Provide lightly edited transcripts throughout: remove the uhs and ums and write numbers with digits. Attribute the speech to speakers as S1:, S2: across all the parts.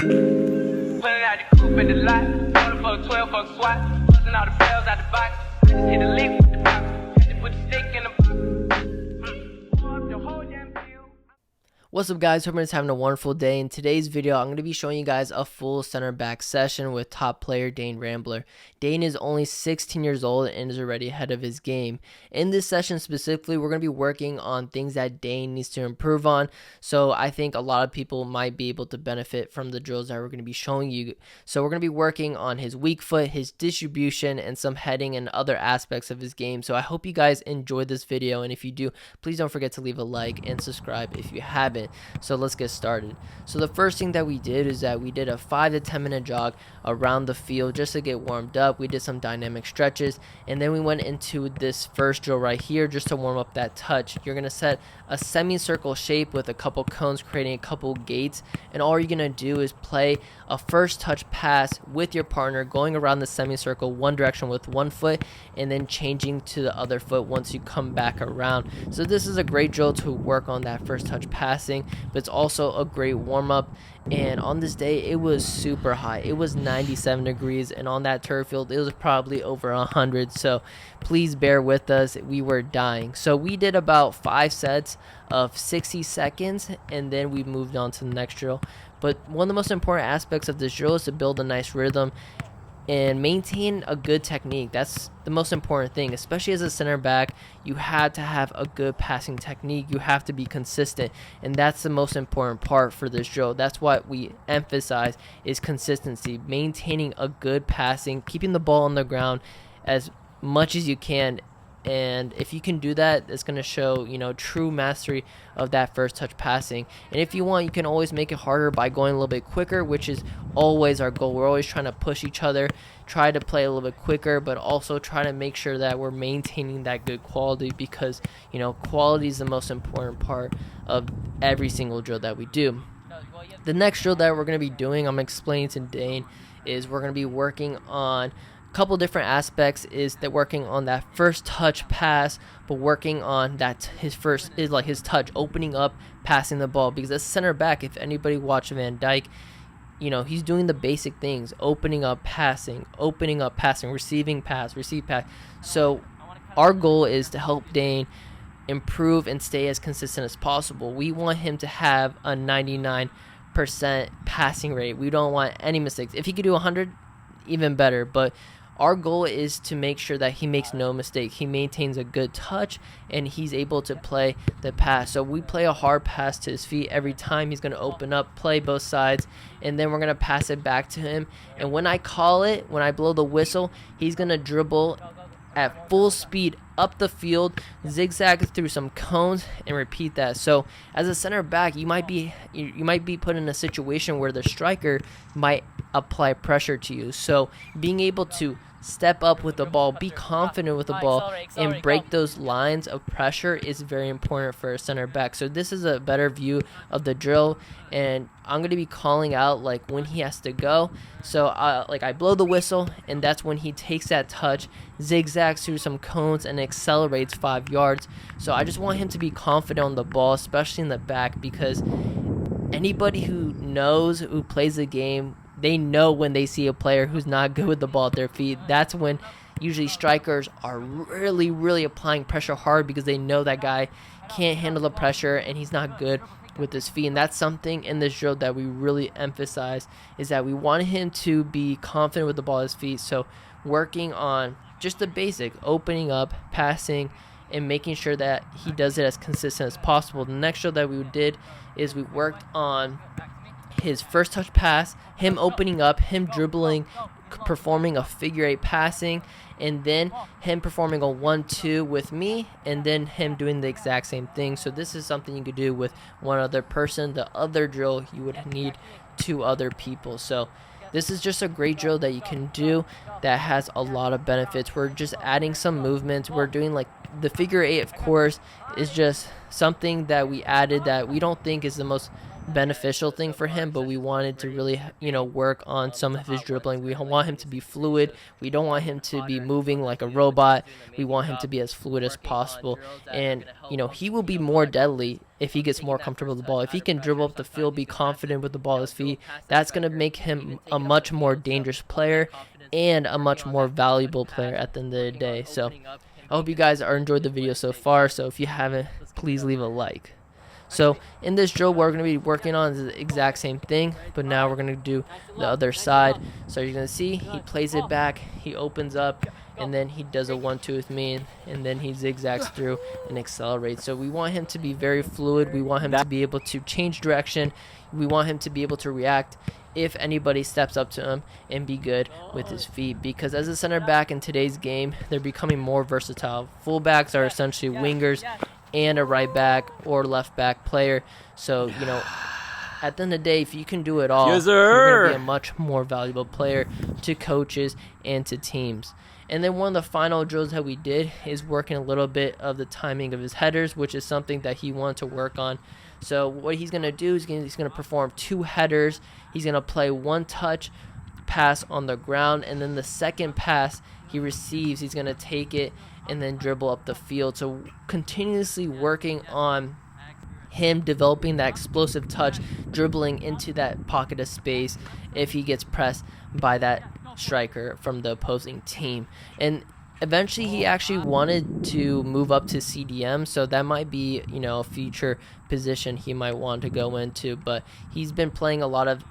S1: Pulling out the coupe in the lot, going for 12 for a swat, busting all the bells out the box. I just hit a lick with the box, had to put the stick in the box. The whole damn field.
S2: What's up, guys? Hope everyone's having a wonderful day. In today's video, I'm going to be showing you guys a full center back session with top player Dane Rambler. Dane is only 16 years old and is already ahead of his game. In this session specifically, we're going to be working on things that Dane needs to improve on. So I think a lot of people might be able to benefit from the drills that we're going to be showing you. So we're going to be working on his weak foot, his distribution, and some heading and other aspects of his game. So I hope you guys enjoyed this video, and if you do, please don't forget to leave a like and subscribe if you haven't. So let's get started. So the first thing that we did is that we did a 5 to 10 minute jog around the field just to get warmed up. We did some dynamic stretches, and then we went into this first drill right here just to warm up that touch. You're going to set a semicircle shape with a couple cones, creating a couple gates, and all you're going to do is play a first touch pass with your partner, going around the semicircle one direction with one foot and then changing to the other foot once you come back around. So this is a great drill to work on that first touch passing, but it's also a great warm-up. And on this day, it was super hot. It was 97 degrees, and on that turf field it was probably over 100, so please bear with us. We were dying. So we did about 5 sets of 60 seconds, and then we moved on to the next drill. But one of the most important aspects of this drill is to build a nice rhythm and maintain a good technique. That's the most important thing, especially as a center back. You have to have a good passing technique. You have to be consistent, and that's the most important part for this drill. That's what we emphasize, is consistency, maintaining a good passing, keeping the ball on the ground as much as you can. And if you can do that, it's going to show, true mastery of that first touch passing. And if you want, you can always make it harder by going a little bit quicker, which is always our goal. We're always trying to push each other, try to play a little bit quicker, but also try to make sure that we're maintaining that good quality, because, quality is the most important part of every single drill that we do. The next drill that we're going to be doing, I'm explaining to Dane, is we're going to be working on couple different aspects. Is that working on that first touch pass, but working on that his touch opening up, passing the ball, because as center back, if anybody watched Van Dijk, he's doing the basic things: opening up, passing, receiving pass, receive pass. So our goal is to help Dane improve and stay as consistent as possible. We want him to have a 99% passing rate. We don't want any mistakes. If he could do 100, even better, but our goal is to make sure that he makes no mistake. He maintains a good touch, and he's able to play the pass. So we play a hard pass to his feet every time. He's going to open up, play both sides, and then we're going to pass it back to him. And when I call it, when I blow the whistle, he's going to dribble at full speed up the field, zigzag through some cones, and repeat that. So as a center back, you might be put in a situation where the striker might apply pressure to you. So being able to step up with the ball, be confident with the ball, and break those lines of pressure is very important for a center back. So this is a better view of the drill, and I'm going to be calling out when he has to go. So I blow the whistle, and that's when he takes that touch, zigzags through some cones, and accelerates 5 yards. So I just want him to be confident on the ball, especially in the back, because anybody who plays the game, they know when they see a player who's not good with the ball at their feet. That's when usually strikers are really, really applying pressure hard, because they know that guy can't handle the pressure and he's not good with his feet. And that's something in this drill that we really emphasize, is that we want him to be confident with the ball at his feet. So working on just the basic, opening up, passing, and making sure that he does it as consistent as possible. The next drill that we did is we worked on his first touch pass, him opening up, him dribbling, performing a figure 8 passing, and then him performing a 1-2 with me, and then him doing the exact same thing. So this is something you could do with one other person. The other drill, you would need 2 other people. So this is just a great drill that you can do that has a lot of benefits. We're just adding some movements. We're doing the figure 8, of course, is just something that we added that we don't think is the most beneficial thing for him, but we wanted to really, work on some of his dribbling. We want him to be fluid. We don't want him to be moving like a robot. We want him to be as fluid as possible. And, he will be more deadly if he gets more comfortable with the ball. If he can dribble up the field, be confident with the ball at his feet, that's going to make him a much more dangerous player and a much more valuable player at the end of the day. So I hope you guys are enjoyed the video so far. So if you haven't, please leave a like. So in this drill, we're going to be working on the exact same thing, but now we're going to do the other side. So you're going to see he plays it back, he opens up, and then he does a 1-2 with me, and then he zigzags through and accelerates. So we want him to be very fluid. We want him to be able to change direction. We want him to be able to react if anybody steps up to him and be good with his feet, because as a center back in today's game, they're becoming more versatile. Fullbacks are essentially wingers and a right back or left back player. So, at the end of the day, if you can do it all, you're going to be a much more valuable player to coaches and to teams. And then one of the final drills that we did is working a little bit of the timing of his headers, which is something that he wanted to work on. So what he's going to do is he's going to perform 2 headers. He's going to play 1 touch pass on the ground, and then the second pass he receives, he's going to take it and then dribble up the field. So continuously working on him developing that explosive touch, dribbling into that pocket of space if he gets pressed by that striker from the opposing team. And eventually he actually wanted to move up to CDM, so that might be, a future position he might want to go into. But he's been playing a lot of,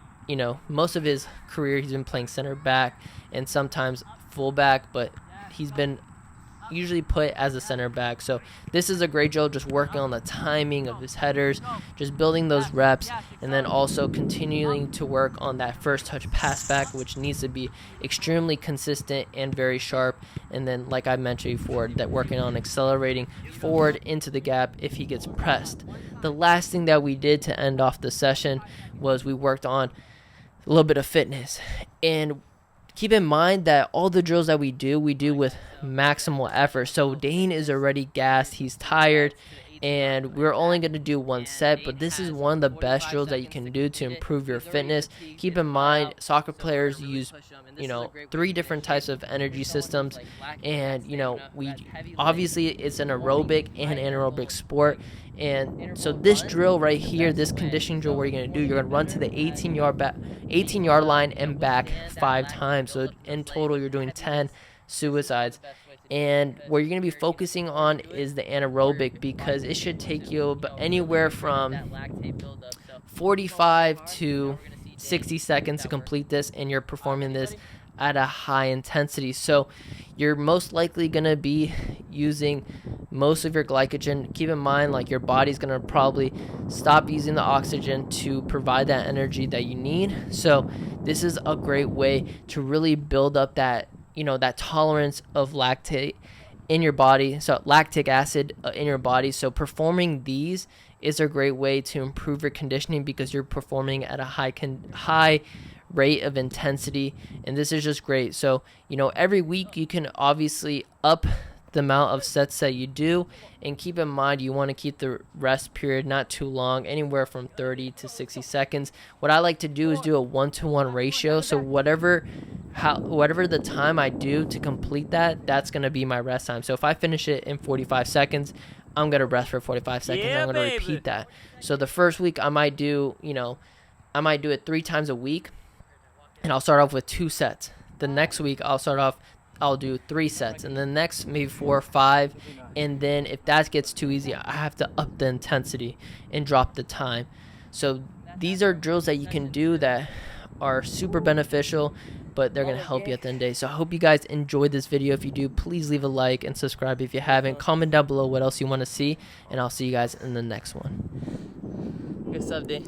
S2: most of his career he's been playing center back and sometimes fullback, but he's been usually put as a center back. So this is a great drill, just working on the timing of his headers, just building those reps, and then also continuing to work on that first touch pass back, which needs to be extremely consistent and very sharp. And then, like I mentioned before, that working on accelerating forward into the gap if he gets pressed. The last thing that we did to end off the session was we worked on a little bit of fitness. And keep in mind that all the drills that we do with maximal effort. So Dane is already gassed, he's tired, and we're only going to do 1 set, but this is one of the best drills that you can do to improve your fitness. Keep in mind, soccer players use 3 different types of energy systems, and we obviously it's an aerobic and anaerobic sport. And so this drill right here, this conditioning drill, what you're going to do, you're going to run to the 18-yard line and back 5 times. So in total, you're doing 10 suicides. And what you're going to be focusing on is the anaerobic, because it should take you anywhere from 45 to 60 seconds to complete this, and you're performing this at a high intensity. So you're most likely going to be using most of your glycogen. Keep in mind, like, your body's going to probably stop using the oxygen to provide that energy that you need. So this is a great way to really build up that, that tolerance of lactate in your body, so lactic acid in your body. So performing these is a great way to improve your conditioning, because you're performing at a high rate of intensity, and this is just great. So every week you can obviously up the amount of sets that you do, and keep in mind you want to keep the rest period not too long, anywhere from 30 to 60 seconds. What I like to do is do a 1-to-1 ratio, so whatever the time I do to complete that, that's going to be my rest time. So if I finish it in 45 seconds, I'm going to rest for 45 seconds. I'm going to repeat that. So the first week I might do it 3 times a week, and I'll start off with 2 sets. The next week I'll do 3 sets, and then next maybe 4 or 5, and then if that gets too easy, I have to up the intensity and drop the time. So these are drills that you can do that are super beneficial, but they're going to help you at the end of the day. So I hope you guys enjoyed this video. If you do, please leave a like and subscribe if you haven't. Comment down below what else you want to see, and I'll see you guys in the next one. What's up, D?